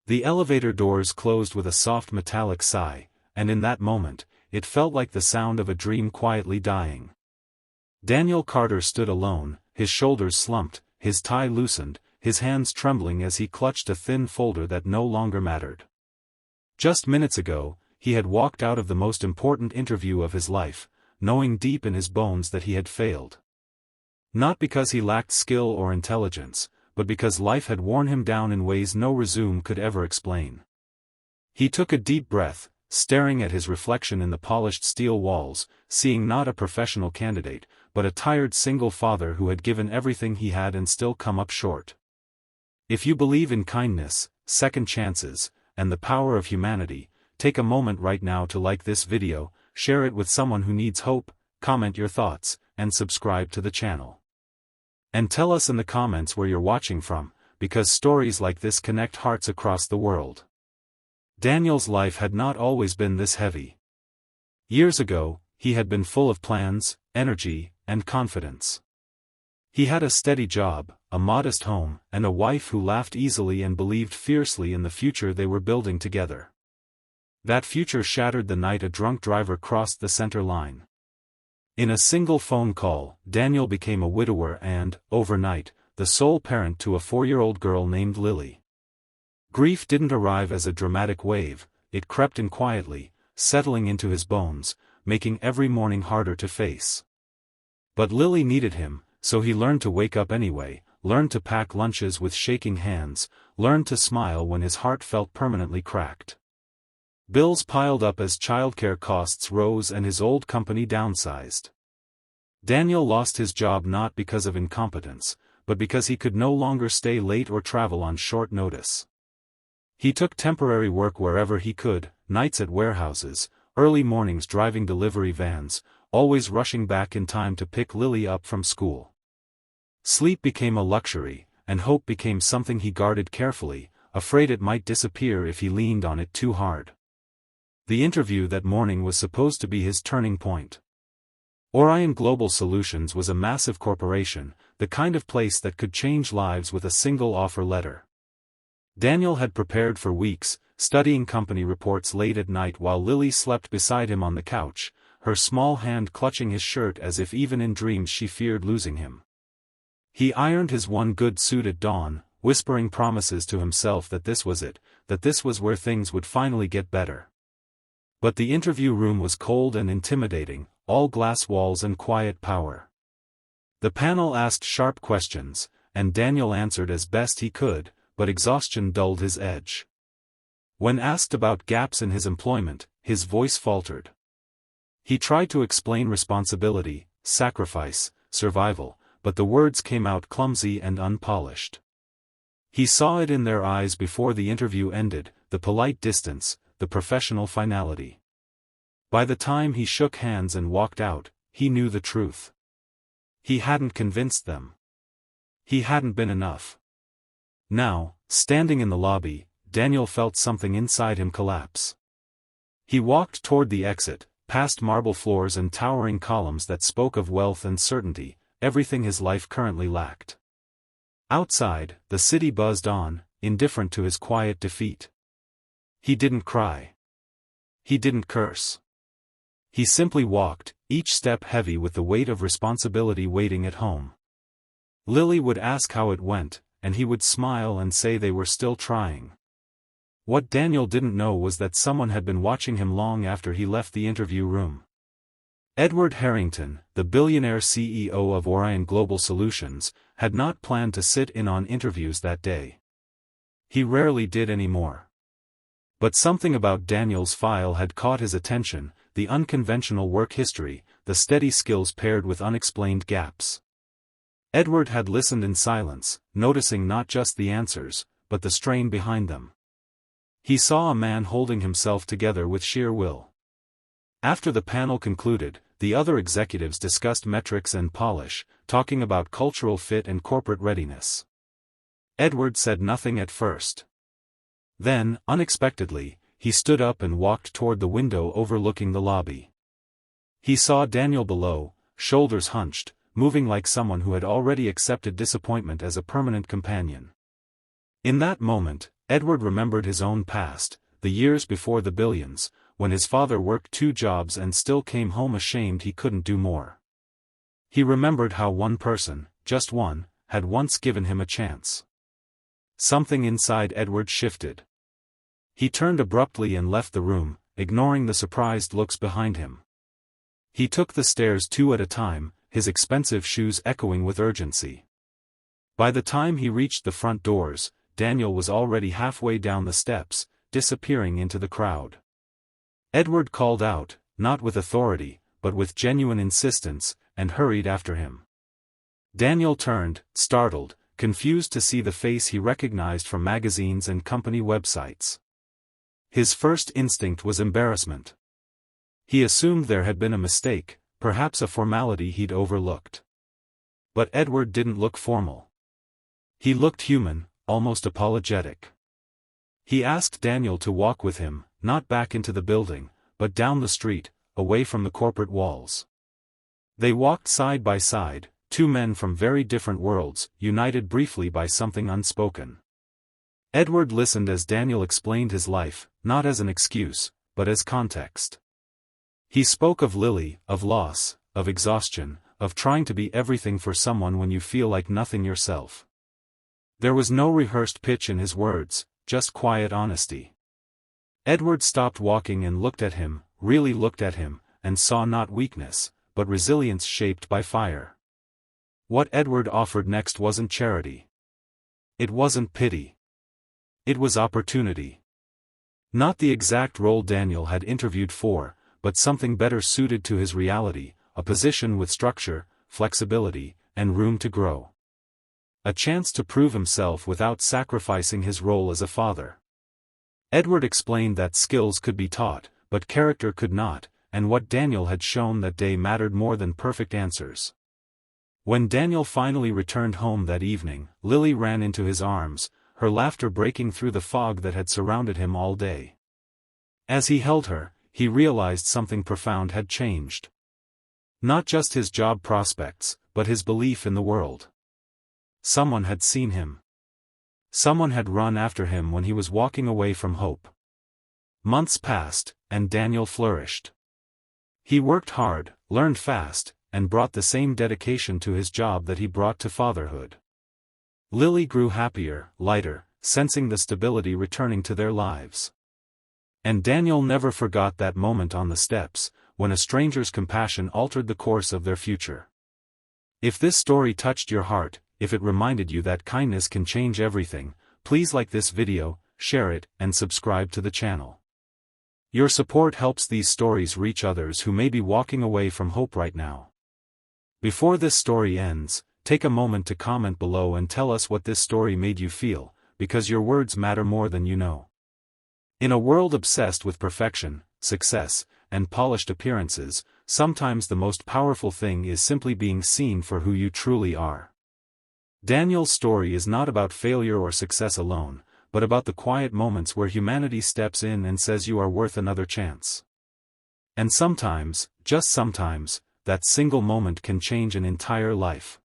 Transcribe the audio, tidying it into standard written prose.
The elevator doors closed with a soft metallic sigh, and in that moment, it felt like the sound of a dream quietly dying. Daniel Carter stood alone, his shoulders slumped, his tie loosened, his hands trembling as he clutched a thin folder that no longer mattered. Just minutes ago, he had walked out of the most important interview of his life, knowing deep in his bones that he had failed. Not because he lacked skill or intelligence, but because life had worn him down in ways no resume could ever explain. He took a deep breath, staring at his reflection in the polished steel walls, seeing not a professional candidate, but a tired single father who had given everything he had and still come up short. If you believe in kindness, second chances, and the power of humanity, take a moment right now to like this video, share it with someone who needs hope, comment your thoughts, and subscribe to the channel. And tell us in the comments where you're watching from, because stories like this connect hearts across the world. Daniel's life had not always been this heavy. Years ago, he had been full of plans, energy, and confidence. He had a steady job, a modest home, and a wife who laughed easily and believed fiercely in the future they were building together. That future shattered the night a drunk driver crossed the center line. In a single phone call, Daniel became a widower and, overnight, the sole parent to a 4-year-old girl named Lily. Grief didn't arrive as a dramatic wave, it crept in quietly, settling into his bones, making every morning harder to face. But Lily needed him, so he learned to wake up anyway, learned to pack lunches with shaking hands, learned to smile when his heart felt permanently cracked. Bills piled up as childcare costs rose and his old company downsized. Daniel lost his job not because of incompetence, but because he could no longer stay late or travel on short notice. He took temporary work wherever he could, nights at warehouses, early mornings driving delivery vans, always rushing back in time to pick Lily up from school. Sleep became a luxury, and hope became something he guarded carefully, afraid it might disappear if he leaned on it too hard. The interview that morning was supposed to be his turning point. Orion Global Solutions was a massive corporation, the kind of place that could change lives with a single offer letter. Daniel had prepared for weeks, studying company reports late at night while Lily slept beside him on the couch, her small hand clutching his shirt as if even in dreams she feared losing him. He ironed his one good suit at dawn, whispering promises to himself that this was it, that this was where things would finally get better. But the interview room was cold and intimidating, all glass walls and quiet power. The panel asked sharp questions, and Daniel answered as best he could, but exhaustion dulled his edge. When asked about gaps in his employment, his voice faltered. He tried to explain responsibility, sacrifice, survival, but the words came out clumsy and unpolished. He saw it in their eyes before the interview ended, the polite distance, the professional finality. By the time he shook hands and walked out, he knew the truth. He hadn't convinced them. He hadn't been enough. Now, standing in the lobby, Daniel felt something inside him collapse. He walked toward the exit, past marble floors and towering columns that spoke of wealth and certainty, everything his life currently lacked. Outside, the city buzzed on, indifferent to his quiet defeat. He didn't cry. He didn't curse. He simply walked, each step heavy with the weight of responsibility waiting at home. Lily would ask how it went, and he would smile and say they were still trying. What Daniel didn't know was that someone had been watching him long after he left the interview room. Edward Harrington, the billionaire CEO of Orion Global Solutions, had not planned to sit in on interviews that day. He rarely did anymore. But something about Daniel's file had caught his attention, the unconventional work history, the steady skills paired with unexplained gaps. Edward had listened in silence, noticing not just the answers, but the strain behind them. He saw a man holding himself together with sheer will. After the panel concluded, the other executives discussed metrics and polish, talking about cultural fit and corporate readiness. Edward said nothing at first. Then, unexpectedly, he stood up and walked toward the window overlooking the lobby. He saw Daniel below, shoulders hunched, moving like someone who had already accepted disappointment as a permanent companion. In that moment, Edward remembered his own past, the years before the billions, when his father worked 2 jobs and still came home ashamed he couldn't do more. He remembered how one person, just one, had once given him a chance. Something inside Edward shifted. He turned abruptly and left the room, ignoring the surprised looks behind him. He took the stairs 2 at a time, his expensive shoes echoing with urgency. By the time he reached the front doors, Daniel was already halfway down the steps, disappearing into the crowd. Edward called out, not with authority, but with genuine insistence, and hurried after him. Daniel turned, startled, confused to see the face he recognized from magazines and company websites. His first instinct was embarrassment. He assumed there had been a mistake, perhaps a formality he'd overlooked. But Edward didn't look formal. He looked human, almost apologetic. He asked Daniel to walk with him, not back into the building, but down the street, away from the corporate walls. They walked side by side, 2 men from very different worlds, united briefly by something unspoken. Edward listened as Daniel explained his life, not as an excuse, but as context. He spoke of Lily, of loss, of exhaustion, of trying to be everything for someone when you feel like nothing yourself. There was no rehearsed pitch in his words, just quiet honesty. Edward stopped walking and looked at him, really looked at him, and saw not weakness, but resilience shaped by fire. What Edward offered next wasn't charity. It wasn't pity. It was opportunity. Not the exact role Daniel had interviewed for, but something better suited to his reality, a position with structure, flexibility, and room to grow. A chance to prove himself without sacrificing his role as a father. Edward explained that skills could be taught, but character could not, and what Daniel had shown that day mattered more than perfect answers. When Daniel finally returned home that evening, Lily ran into his arms, her laughter breaking through the fog that had surrounded him all day. As he held her, he realized something profound had changed. Not just his job prospects, but his belief in the world. Someone had seen him. Someone had run after him when he was walking away from hope. Months passed, and Daniel flourished. He worked hard, learned fast, and brought the same dedication to his job that he brought to fatherhood. Lily grew happier, lighter, sensing the stability returning to their lives. And Daniel never forgot that moment on the steps, when a stranger's compassion altered the course of their future. If this story touched your heart, if it reminded you that kindness can change everything, please like this video, share it, and subscribe to the channel. Your support helps these stories reach others who may be walking away from hope right now. Before this story ends, take a moment to comment below and tell us what this story made you feel, because your words matter more than you know. In a world obsessed with perfection, success, and polished appearances, sometimes the most powerful thing is simply being seen for who you truly are. Daniel's story is not about failure or success alone, but about the quiet moments where humanity steps in and says you are worth another chance. And sometimes, just sometimes, that single moment can change an entire life.